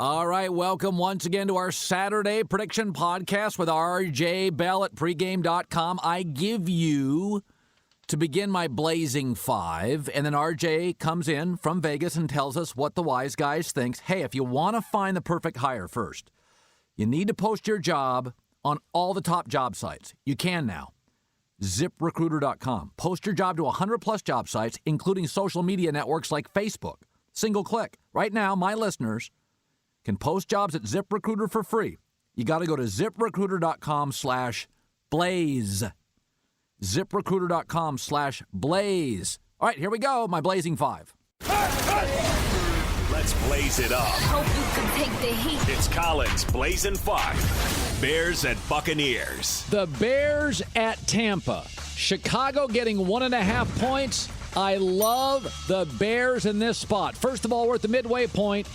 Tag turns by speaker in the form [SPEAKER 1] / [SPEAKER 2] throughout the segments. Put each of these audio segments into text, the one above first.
[SPEAKER 1] All right, welcome once again to our Saturday prediction podcast with RJ Bell at pregame.com. I give you, to begin my blazing five, and then RJ comes in from Vegas and tells us what the wise guys thinks. Hey, if you want to find the perfect hire first, you need to post your job on all the top job sites. You can now. ZipRecruiter.com. Post your job to 100-plus job sites, including social media networks like Facebook. Single click. Right now, my listeners can post jobs at ZipRecruiter for free. You got to go to ZipRecruiter.com/blaze. ZipRecruiter.com/blaze. All right, here we go. My blazing five.
[SPEAKER 2] Let's blaze it up.
[SPEAKER 3] Hope you can take the heat.
[SPEAKER 2] It's Colin's Blazing Five. Bears at Buccaneers.
[SPEAKER 4] The Bears at Tampa. Chicago getting 1.5 points. I love the Bears in this spot. First of all, we're at the midway point.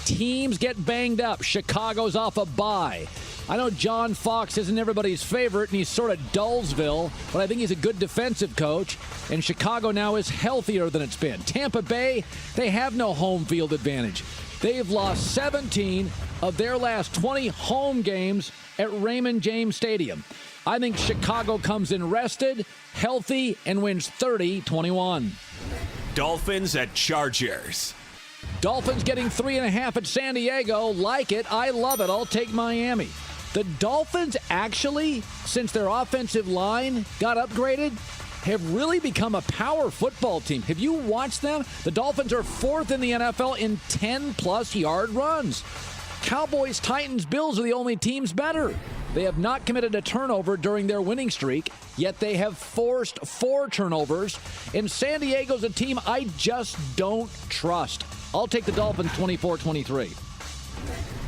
[SPEAKER 4] Teams get banged up. Chicago's off a bye. I know John Fox isn't everybody's favorite, and he's sort of Dullsville, but I think he's a good defensive coach, and Chicago now is healthier than it's been. Tampa Bay, they have no home field advantage. They've lost 17 of their last 20 home games at Raymond James Stadium. I think Chicago comes in rested, healthy, and wins 30-21.
[SPEAKER 2] Dolphins at Chargers.
[SPEAKER 4] Dolphins getting 3.5 at San Diego. Like it. I love it. I'll take Miami. The Dolphins actually, since their offensive line got upgraded, have really become a power football team. Have you watched them? The Dolphins are 4th in the NFL in 10-plus yard runs. Cowboys, Titans, Bills are the only teams better. They have not committed a turnover during their winning streak, yet they have forced 4 turnovers. And San Diego's a team I just don't trust. I'll take the Dolphins 24-23.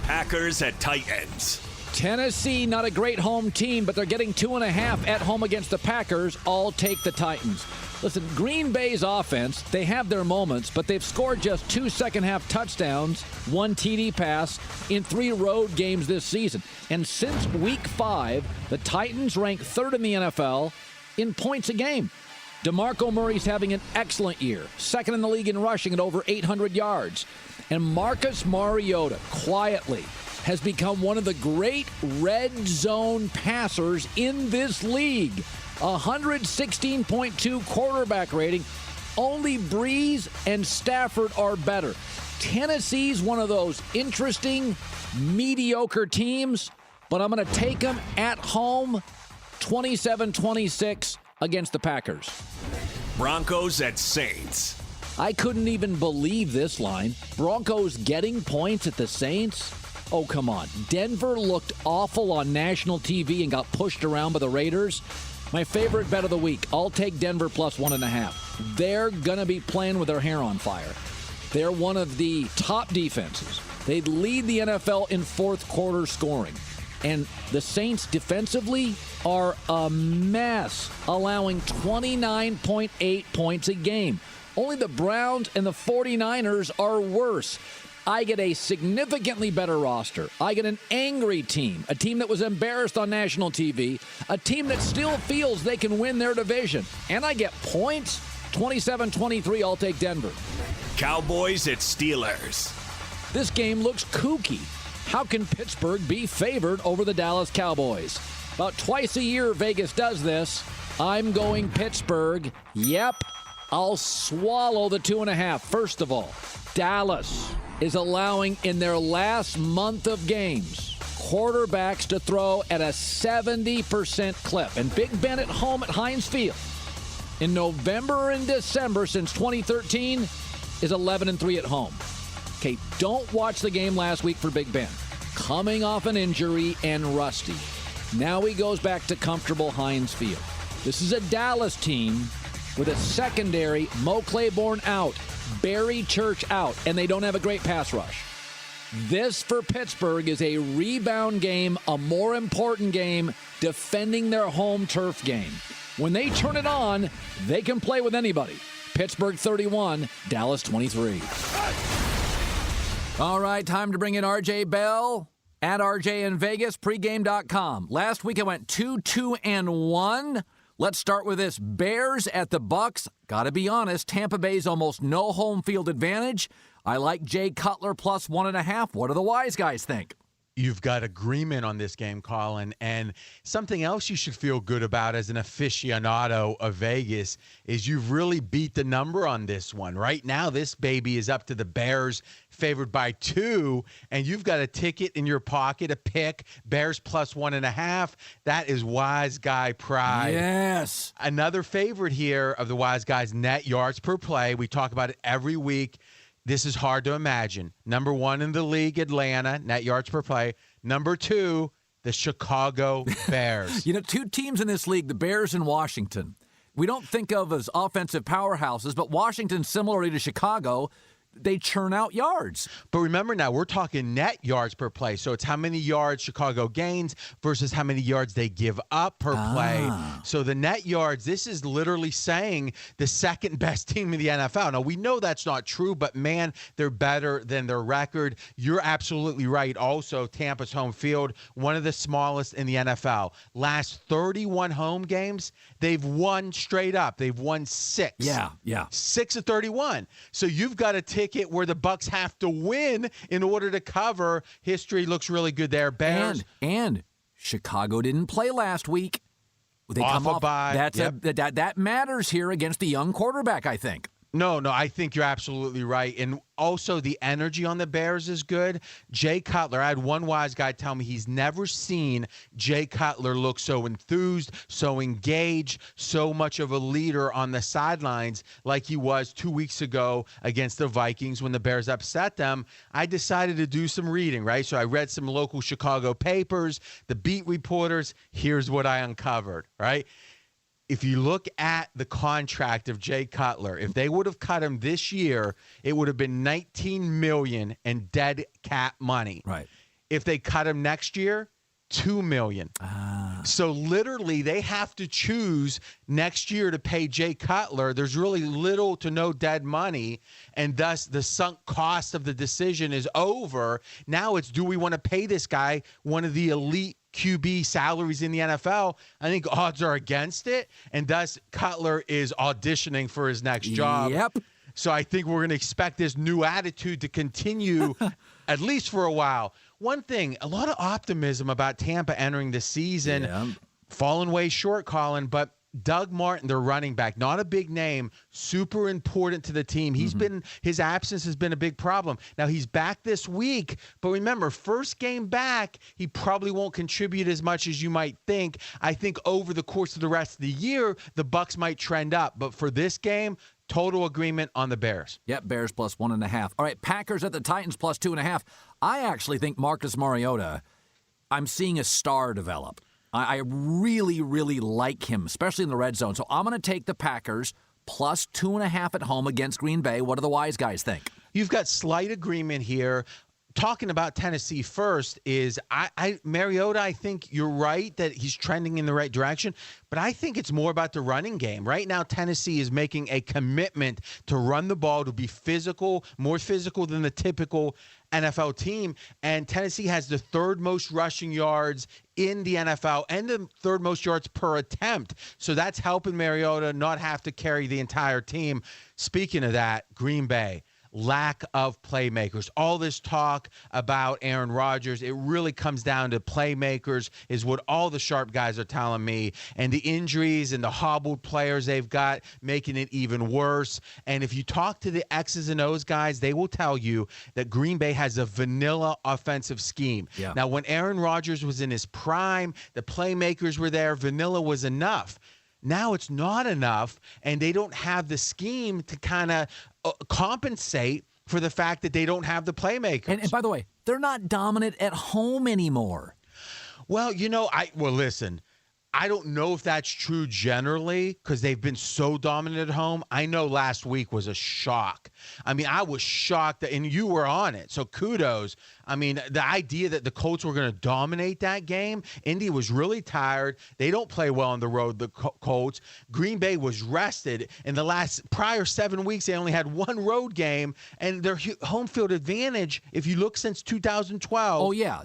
[SPEAKER 2] Packers at Titans.
[SPEAKER 4] Tennessee, not a great home team, but they're getting 2.5 at home against the Packers. I'll take the Titans. Listen, Green Bay's offense, they have their moments, but they've scored just 2 second-half touchdowns, 1 TD pass in 3 road games this season. And since Week 5, the Titans rank 3rd in the NFL in points a game. DeMarco Murray's having an excellent year, 2nd in the league in rushing at over 800 yards. And Marcus Mariota, quietly, has become one of the great red zone passers in this league. 116.2 quarterback rating. Only Breeze and Stafford are better. Tennessee's one of those interesting, mediocre teams, but I'm going to take them at home 27-26 against the Packers.
[SPEAKER 2] Broncos at Saints.
[SPEAKER 4] I couldn't even believe this line. Broncos getting points at the Saints? Oh, come on. Denver looked awful on national TV and got pushed around by the Raiders. My favorite bet of the week, I'll take Denver plus 1.5. They're going to be playing with their hair on fire. They're one of the top defenses. They lead the NFL in fourth quarter scoring. And the Saints defensively are a mess, allowing 29.8 points a game. Only the Browns and the 49ers are worse. I get a significantly better roster. I get an angry team, a team that was embarrassed on national TV, a team that still feels they can win their division. And I get points, 27-23, I'll take Denver.
[SPEAKER 2] Cowboys at Steelers.
[SPEAKER 4] This game looks kooky. How can Pittsburgh be favored over the Dallas Cowboys? About twice a year, Vegas does this. I'm going Pittsburgh. Yep, I'll swallow the 2.5. First of all, Dallas is allowing in their last month of games quarterbacks to throw at a 70% clip. And Big Ben at home at Heinz Field in November and December since 2013 is 11-3 at home. Okay, don't watch the game last week for Big Ben. Coming off an injury and rusty. Now he goes back to comfortable Heinz Field. This is a Dallas team with a secondary, Mo Claiborne out, Barry Church out, and they don't have a great pass rush. This, for Pittsburgh, is a rebound game, a more important game, defending their home turf game. When they turn it on, they can play with anybody. Pittsburgh 31, Dallas 23.
[SPEAKER 1] All right, time to bring in RJ Bell at RJ in Vegas, pregame.com. Last week I went 2-2-1. Let's start with this. Bears at the Bucks. Got to be honest, Tampa Bay's almost no home field advantage. I like Jay Cutler plus 1.5. What do the wise guys think?
[SPEAKER 5] You've got agreement on this game, Colin. And something else you should feel good about as an aficionado of Vegas is you've really beat the number on this one. Right now, this baby is up to the Bears, favored by 2, and you've got a ticket in your pocket, a pick, Bears plus 1.5. That is wise guy pride.
[SPEAKER 1] Yes.
[SPEAKER 5] Another favorite here of the wise guys, net yards per play. We talk about it every week. This is hard to imagine. Number 1 in the league, Atlanta, net yards per play. Number 2, the Chicago Bears.
[SPEAKER 1] 2 teams in this league, the Bears and Washington, we don't think of as offensive powerhouses, but Washington, similarly to Chicago, they churn out yards.
[SPEAKER 5] But remember now, we're talking net yards per play. So it's how many yards Chicago gains versus how many yards they give up per play. So the net yards, this is literally saying the second best team in the NFL. Now, we know that's not true, but man, they're better than their record. You're absolutely right. Also, Tampa's home field, one of the smallest in the NFL. Last 31 home games, they've won straight up. They've won 6.
[SPEAKER 1] Yeah.
[SPEAKER 5] 6 of 31. So you've got a ticket where the Bucks have to win in order to cover. History looks really good there. Bears
[SPEAKER 1] and Chicago didn't play last week. They come off a bye. That matters here against the young quarterback, I think.
[SPEAKER 5] No, I think you're absolutely right. And also the energy on the Bears is good. Jay Cutler, I had one wise guy tell me he's never seen Jay Cutler look so enthused, so engaged, so much of a leader on the sidelines like he was 2 weeks ago against the Vikings when the Bears upset them. I decided to do some reading, right? So I read some local Chicago papers, the beat reporters. Here's what I uncovered, right? If you look at the contract of Jay Cutler, if they would have cut him this year, it would have been $19 million in dead cap money.
[SPEAKER 1] Right.
[SPEAKER 5] If they cut him next year, $2 million. So literally they have to choose next year to pay Jay Cutler. There's really little to no dead money, and thus the sunk cost of the decision is over. Now it's, do we want to pay this guy one of the elite QB salaries in the NFL? I think odds are against it, and thus Cutler is auditioning for his next job.
[SPEAKER 1] Yep.
[SPEAKER 5] So I think we're going to expect this new attitude to continue at least for a while. One thing, a lot of optimism about Tampa entering the season.
[SPEAKER 1] Yeah.
[SPEAKER 5] Fallen way short, Colin, but Doug Martin, their running back, not a big name, super important to the team. His absence has been a big problem. Now he's back this week, but remember, first game back, he probably won't contribute as much as you might think. I think over the course of the rest of the year, the Bucs might trend up, but for this game, total agreement on the Bears.
[SPEAKER 1] Yep, Bears plus 1.5. All right, Packers at the Titans plus 2.5. I actually think Marcus Mariota, I'm seeing a star develop. I really, really like him, especially in the red zone. So I'm going to take the Packers plus 2.5 at home against Green Bay. What do the wise guys think?
[SPEAKER 5] You've got slight agreement here. Talking about Tennessee first is Mariota, I think you're right that he's trending in the right direction, but I think it's more about the running game. Right now, Tennessee is making a commitment to run the ball, to be physical, more physical than the typical NFL team, and Tennessee has the third most rushing yards in the NFL and the third most yards per attempt. So that's helping Mariota not have to carry the entire team. Speaking of that, Green Bay, lack of playmakers. All this talk about Aaron Rodgers, it really comes down to playmakers is what all the sharp guys are telling me. And the injuries and the hobbled players they've got making it even worse. And if you talk to the X's and O's guys, they will tell you that Green Bay has a vanilla offensive scheme.
[SPEAKER 1] Yeah.
[SPEAKER 5] Now, when Aaron Rodgers was in his prime, the playmakers were there. Vanilla was enough. Now it's not enough, and they don't have the scheme to kind of compensate for the fact that they don't have the playmakers.
[SPEAKER 1] And by the way, they're not dominant at home anymore.
[SPEAKER 5] Well, listen, I don't know if that's true generally because they've been so dominant at home. I know last week was a shock. I mean, I was shocked, and you were on it, so kudos. I mean, the idea that the Colts were going to dominate that game, Indy was really tired. They don't play well on the road, the Colts. Green Bay was rested. In the prior 7 weeks, they only had one road game, and their home field advantage, if you look since 2012.
[SPEAKER 1] Oh, yeah.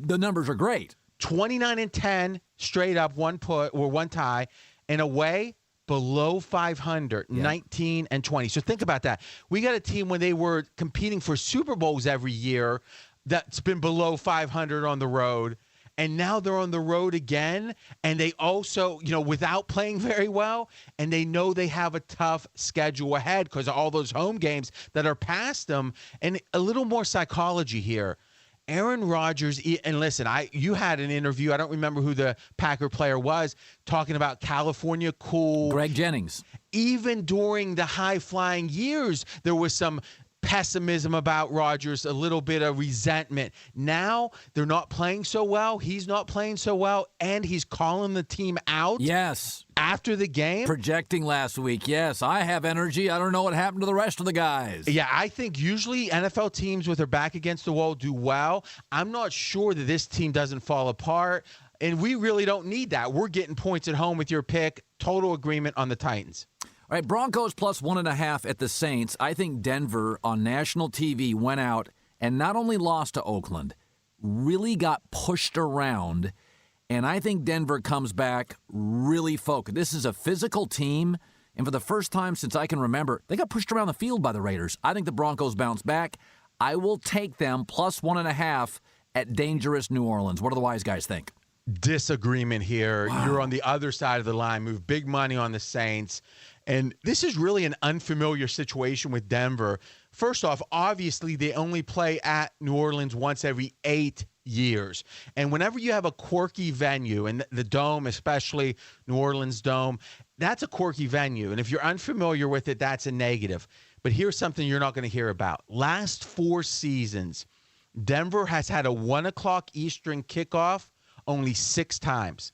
[SPEAKER 1] The numbers are great.
[SPEAKER 5] 29-10 straight up, one tie, and away below 500, 19 and 20. So think about that. We got a team when they were competing for Super Bowls every year that's been below 500 on the road. And now they're on the road again, and they also, without playing very well, and they know they have a tough schedule ahead because of all those home games that are past them. And a little more psychology here. Aaron Rodgers, and listen, you had an interview, I don't remember who the Packer player was, talking about California cool.
[SPEAKER 1] Greg Jennings.
[SPEAKER 5] Even during the high-flying years, there was some pessimism about Rodgers, a little bit of resentment. Now they're not playing so well. He's not playing so well, and he's calling the team out.
[SPEAKER 1] Yes.
[SPEAKER 5] After the game.
[SPEAKER 1] Projecting last week. Yes, I have energy. I don't know what happened to the rest of the guys.
[SPEAKER 5] Yeah, I think usually NFL teams with their back against the wall do well. I'm not sure that this team doesn't fall apart, and we really don't need that. We're getting points at home with your pick. Total agreement on the Titans.
[SPEAKER 1] All right, Broncos plus 1.5 at the Saints. I think Denver on national TV went out and not only lost to Oakland, really got pushed around. And I think Denver comes back really focused. This is a physical team. And for the first time since I can remember, they got pushed around the field by the Raiders. I think the Broncos bounce back. I will take them plus 1.5 at dangerous New Orleans. What do the wise guys think?
[SPEAKER 5] Disagreement here.
[SPEAKER 1] Wow.
[SPEAKER 5] You're on the other side of the line. Move big money on the Saints. And this is really an unfamiliar situation with Denver. First off, obviously, they only play at New Orleans once every 8 years. And whenever you have a quirky venue, and the Dome, especially New Orleans Dome, that's a quirky venue. And if you're unfamiliar with it, that's a negative. But here's something you're not going to hear about. Last 4 seasons, Denver has had a 1 o'clock Eastern kickoff only 6 times.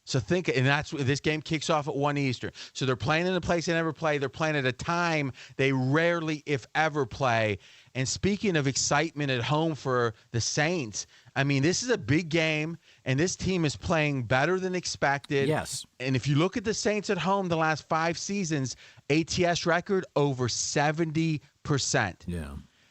[SPEAKER 5] So think, and that's this game kicks off at 1 Eastern. So they're playing in a place they never play. They're playing at a time they rarely, if ever, play. And speaking of excitement at home for the Saints, I mean, this is a big game, and this team is playing better than expected.
[SPEAKER 1] Yes.
[SPEAKER 5] And if you look at the Saints at home the last 5 seasons, ATS record over 70%.
[SPEAKER 1] Yeah.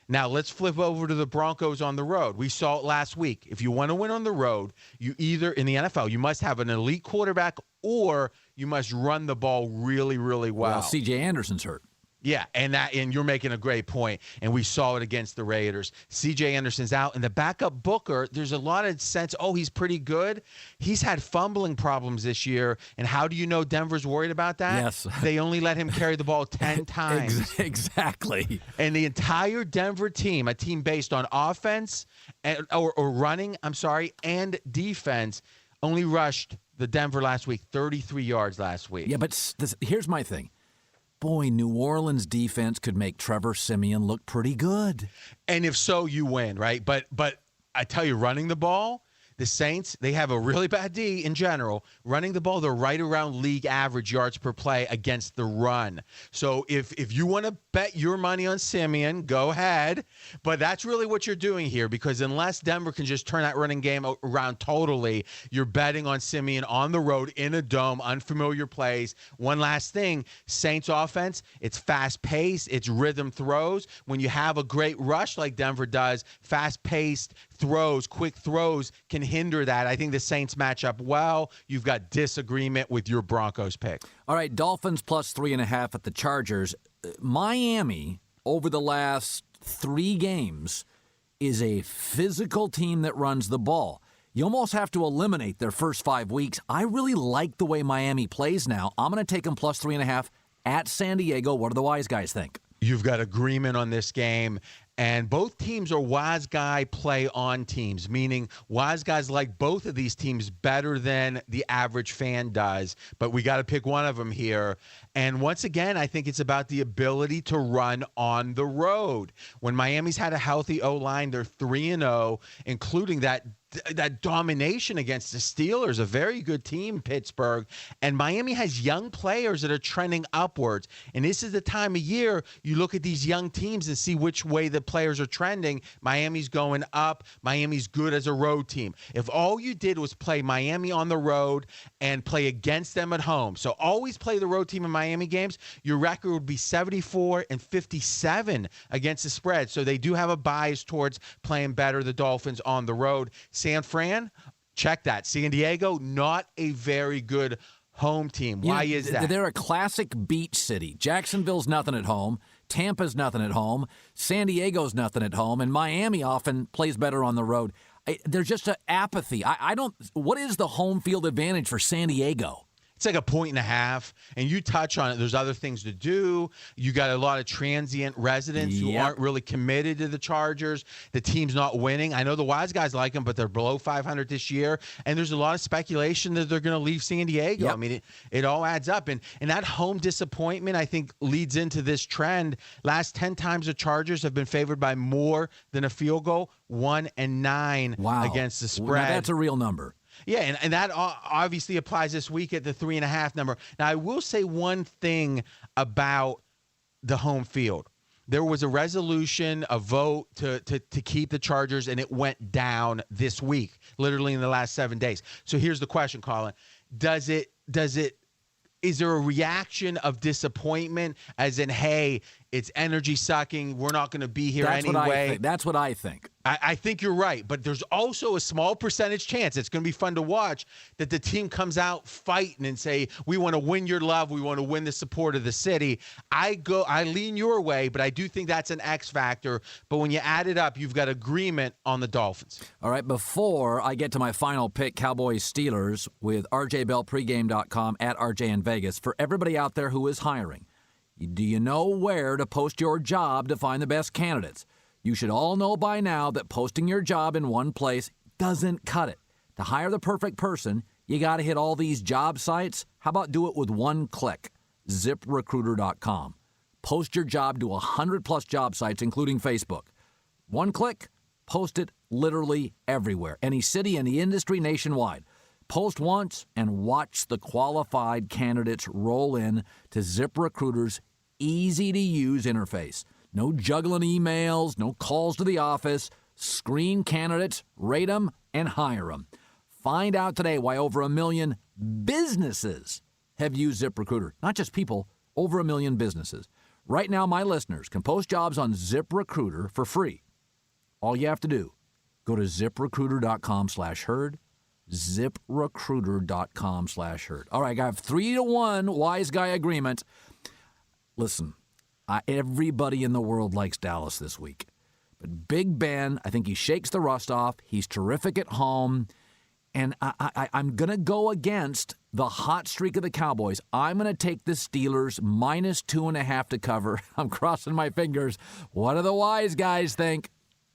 [SPEAKER 5] Now, let's flip over to the Broncos on the road. We saw it last week. If you want to win on the road, you either, in the NFL, you must have an elite quarterback or you must run the ball really, really well.
[SPEAKER 1] C.J. Anderson's hurt.
[SPEAKER 5] Yeah, and you're making a great point, and we saw it against the Raiders. C.J. Anderson's out, and the backup Booker, there's a lot of sense, he's pretty good. He's had fumbling problems this year, and how do you know Denver's worried about that?
[SPEAKER 1] Yes.
[SPEAKER 5] They only let him carry the ball 10 times.
[SPEAKER 1] Exactly.
[SPEAKER 5] And the entire Denver team, a team based on offense or running, and defense, only rushed the Denver last week 33 yards last week.
[SPEAKER 1] Yeah, but here's my thing. Boy, New Orleans defense could make Trevor Siemian look pretty good.
[SPEAKER 5] And if so, you win, right? But I tell you, running the ball, the Saints, they have a really bad D in general. Running the ball, they're right around league average yards per play against the run. So if you want to bet your money on Siemian, go ahead. But that's really what you're doing here, because unless Denver can just turn that running game around totally, you're betting on Siemian on the road in a dome, unfamiliar plays. One last thing, Saints offense, it's fast-paced, it's rhythm throws. When you have a great rush like Denver does, fast-paced throws, quick throws can hinder that. I think the Saints match up well. You've got disagreement with your Broncos pick.
[SPEAKER 1] All right, Dolphins plus 3.5 at the Chargers. Miami, over the last 3 games, is a physical team that runs the ball. You almost have to eliminate their first 5 weeks. I really like the way Miami plays now. I'm going to take them plus 3.5 at San Diego. What do the wise guys think?
[SPEAKER 5] You've got agreement on this game. And both teams are wise guy play on teams, meaning wise guys like both of these teams better than the average fan does. But we got to pick one of them here. And once again, I think it's about the ability to run on the road. When Miami's had a healthy O-line, they're 3-0, including that domination against the Steelers, a very good team, Pittsburgh. And Miami has young players that are trending upwards. And this is the time of year you look at these young teams and see which way the players are trending. Miami's going up. Miami's good as a road team. If all you did was play Miami on the road and play against them at home, so always play the road team in Miami games, your record would be 74-57 against the spread. So they do have a bias towards playing better, the Dolphins, on the road. San Fran, check that. San Diego, not a very good home team. Why is that?
[SPEAKER 1] They're a classic beach city. Jacksonville's nothing at home. Tampa's nothing at home. San Diego's nothing at home. And Miami often plays better on the road. There's just an apathy. I don't. What is the home field advantage for San Diego?
[SPEAKER 5] It's like 1.5 points, and you touch on it. There's other things to do. You got a lot of transient residents who aren't really committed to the Chargers. The team's not winning. I know the Wise guys like them, but they're below 500 this year, and there's a lot of speculation that they're going to leave San Diego. I mean, it all adds up, and that home disappointment, I think, leads into this trend. Last 10 times the Chargers have been favored by more than a field goal, 1-9 against the spread.
[SPEAKER 1] Now that's a real number.
[SPEAKER 5] Yeah, and that obviously applies this week at the 3.5 number. Now, I will say one thing about the home field. There was a resolution, a vote to keep the Chargers, and it went down this week, literally in the last 7 days. So here's the question, Colin. Is there a reaction of disappointment as in, hey, it's energy sucking, we're not going to be here anyway?
[SPEAKER 1] That's what I think.
[SPEAKER 5] I think you're right, but there's also a small percentage chance, it's going to be fun to watch, that the team comes out fighting and say, we want to win your love, we want to win the support of the city. I lean your way, but I do think that's an X factor. But when you add it up, you've got agreement on the Dolphins.
[SPEAKER 1] All right, before I get to my final pick, Cowboys-Steelers, with rjbellpregame.com at RJ in Vegas, for everybody out there who is hiring, do you know where to post your job to find the best candidates? You should all know by now that posting your job in one place doesn't cut it. To hire the perfect person, you got to hit all these job sites. How about do it with one click? ZipRecruiter.com. Post your job to 100-plus job sites, including Facebook. One click, post it literally everywhere. Any city, any industry, nationwide. Post once and watch the qualified candidates roll in to ZipRecruiter's easy-to-use interface. No juggling emails, no calls to the office. Screen candidates, rate them, and hire them. Find out today why over 1 million businesses have used ZipRecruiter. Not just people, over 1 million businesses. Right now, my listeners can post jobs on ZipRecruiter for free. All you have to do, go to ZipRecruiter.com/herd. ZipRecruiter.com/herd. All right, I have 3-1 wise guy agreement. Listen, everybody in the world likes Dallas this week. But Big Ben, I think he shakes the rust off. He's terrific at home. And I'm going to go against the hot streak of the Cowboys. I'm going to take the Steelers -2.5 to cover. I'm crossing my fingers. What do the wise guys think?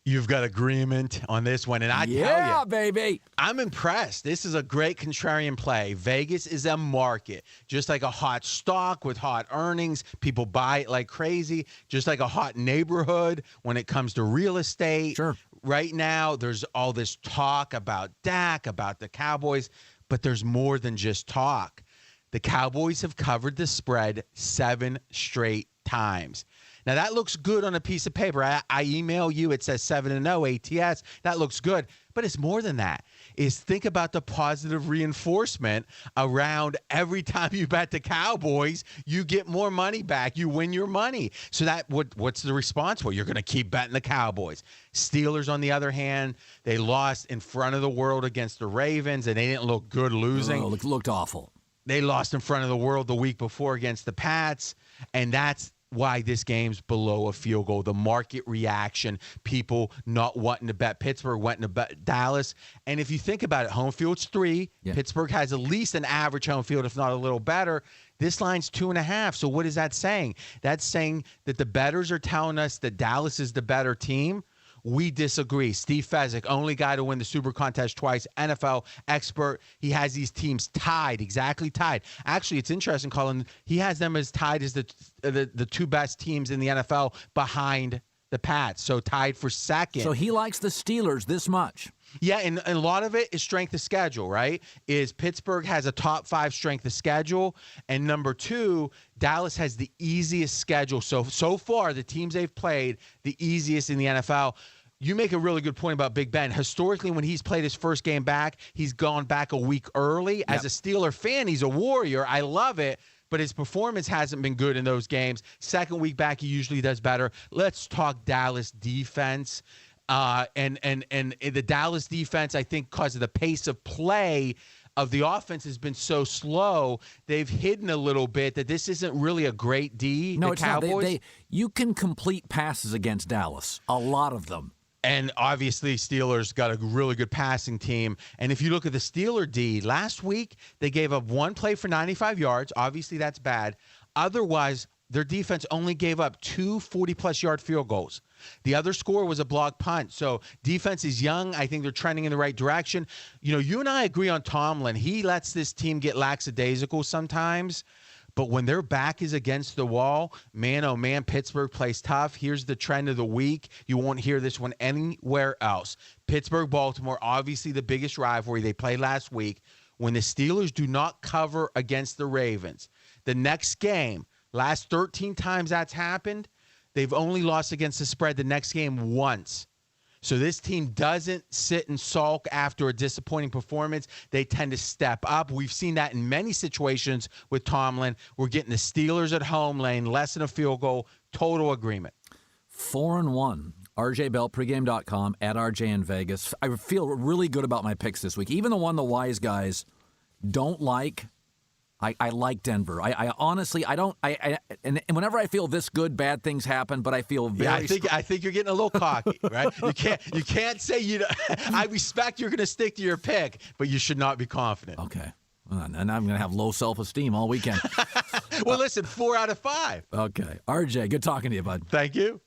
[SPEAKER 5] You've got agreement on this one, and I tell you.
[SPEAKER 1] Yeah, baby.
[SPEAKER 5] I'm impressed. This is a great contrarian play. Vegas is a market, just like a hot stock with hot earnings. People buy it like crazy, just like a hot neighborhood when it comes to real estate.
[SPEAKER 1] Sure.
[SPEAKER 5] Right now, there's all this talk about Dak, about the Cowboys, but there's more than just talk. The Cowboys have covered the spread 7 straight times. Now, that looks good on a piece of paper. I email you. It says 7-0 ATS. That looks good. But it's more than that. Think about the positive reinforcement around every time you bet the Cowboys, you get more money back. You win your money. So what's the response? Well, you're going to keep betting the Cowboys. Steelers, on the other hand, they lost in front of the world against the Ravens, and they didn't look good losing.
[SPEAKER 1] Oh, looked awful.
[SPEAKER 5] They lost in front of the world the week before against the Pats, and that's why this game's below a field goal. The market reaction, people not wanting to bet Pittsburgh, wanting to bet Dallas. And if you think about it, home field's 3. Yeah. Pittsburgh has at least an average home field, if not a little better. This line's 2.5. So what is that saying? That's saying that the bettors are telling us that Dallas is the better team. We disagree. Steve Fezzik, only guy to win the Super Contest twice, NFL expert. He has these teams tied, exactly tied. Actually, it's interesting, Colin. He has them as tied as the 2 best teams in the NFL behind the Pats, so tied for second.
[SPEAKER 1] So he likes the Steelers this much.
[SPEAKER 5] Yeah, and a lot of it is strength of schedule, right? Is Pittsburgh has a top 5 strength of schedule, and number 2, Dallas has the easiest schedule. So far, the teams they've played, the easiest in the NFL. You make a really good point about Big Ben. Historically, when he's played his first game back, he's gone back a week early. Yep. As a Steeler fan, he's a warrior. I love it. But his performance hasn't been good in those games. Second week back, he usually does better. Let's talk Dallas defense. And the Dallas defense, I think, because of the pace of play, of the offense has been so slow, they've hidden a little bit that this isn't really a great D.
[SPEAKER 1] No,
[SPEAKER 5] the
[SPEAKER 1] it's
[SPEAKER 5] Cowboys.
[SPEAKER 1] not. You can complete passes against Dallas, a lot of them.
[SPEAKER 5] And obviously, Steelers got a really good passing team. And if you look at the Steeler D, last week they gave up one play for 95 yards. Obviously, that's bad. Otherwise, their defense only gave up two 40-plus yard field goals. The other score was a blocked punt. So defense is young. I think they're trending in the right direction. You know, you and I agree on Tomlin. He lets this team get lackadaisical sometimes. But when their back is against the wall, man, oh man, Pittsburgh plays tough. Here's the trend of the week. You won't hear this one anywhere else. Pittsburgh-Baltimore, obviously the biggest rivalry. They played last week. When the Steelers do not cover against the Ravens, the next game, last 13 times that's happened, they've only lost against the spread the next game once. So this team doesn't sit and sulk after a disappointing performance. They tend to step up. We've seen that in many situations with Tomlin. We're getting the Steelers at home, laying less than a field goal. Total agreement.
[SPEAKER 1] 4-1. RJ Bell, pregame.com, at RJ in Vegas. I feel really good about my picks this week. Even the one the wise guys don't like, I like Denver. I honestly, I don't. And whenever I feel this good, bad things happen. But I feel very.
[SPEAKER 5] Yeah, I think you're getting a little cocky, right? You can't say you. I respect you're going to stick to your pick, but you should not be confident.
[SPEAKER 1] Okay, and I'm going to have low self-esteem all weekend.
[SPEAKER 5] Well, listen, 4 out of 5.
[SPEAKER 1] Okay, RJ, good talking to you, bud.
[SPEAKER 5] Thank you.